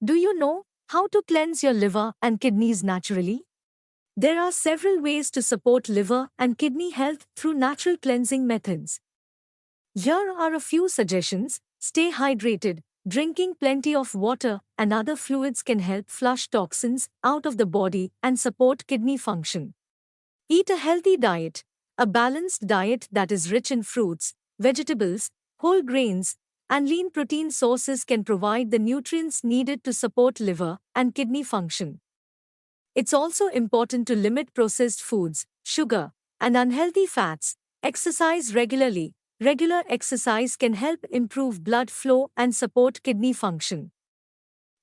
Do you know how to cleanse your liver and kidneys naturally? There are several ways to support liver and kidney health through natural cleansing methods. Here are a few suggestions. Stay hydrated. Drinking plenty of water and other fluids can help flush toxins out of the body and support kidney function. Eat a healthy diet. A balanced diet that is rich in fruits, vegetables, whole grains, and lean protein sources can provide the nutrients needed to support liver and kidney function. It's also important to limit processed foods, sugar, and unhealthy fats. Exercise regularly. Regular exercise can help improve blood flow and support kidney function.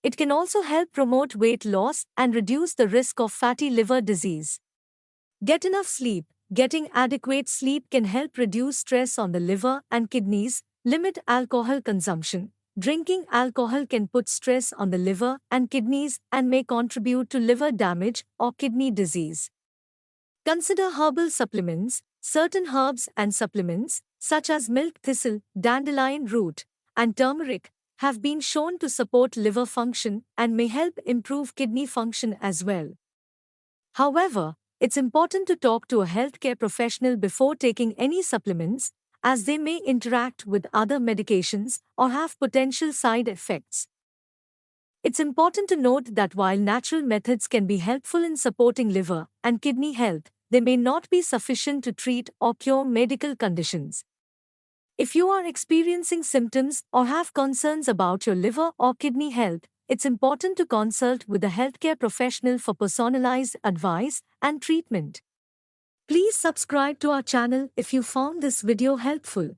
It can also help promote weight loss and reduce the risk of fatty liver disease. Get enough sleep. Getting adequate sleep can help reduce stress on the liver and kidneys. Limit alcohol consumption. Drinking alcohol can put stress on the liver and kidneys and may contribute to liver damage or kidney disease. Consider herbal supplements. Certain herbs and supplements, such as milk thistle, dandelion root, and turmeric, have been shown to support liver function and may help improve kidney function as well. However, it's important to talk to a healthcare professional before taking any supplements, as they may interact with other medications or have potential side effects. It's important to note that while natural methods can be helpful in supporting liver and kidney health, they may not be sufficient to treat or cure medical conditions. If you are experiencing symptoms or have concerns about your liver or kidney health, it's important to consult with a healthcare professional for personalized advice and treatment. Please subscribe to our channel if you found this video helpful.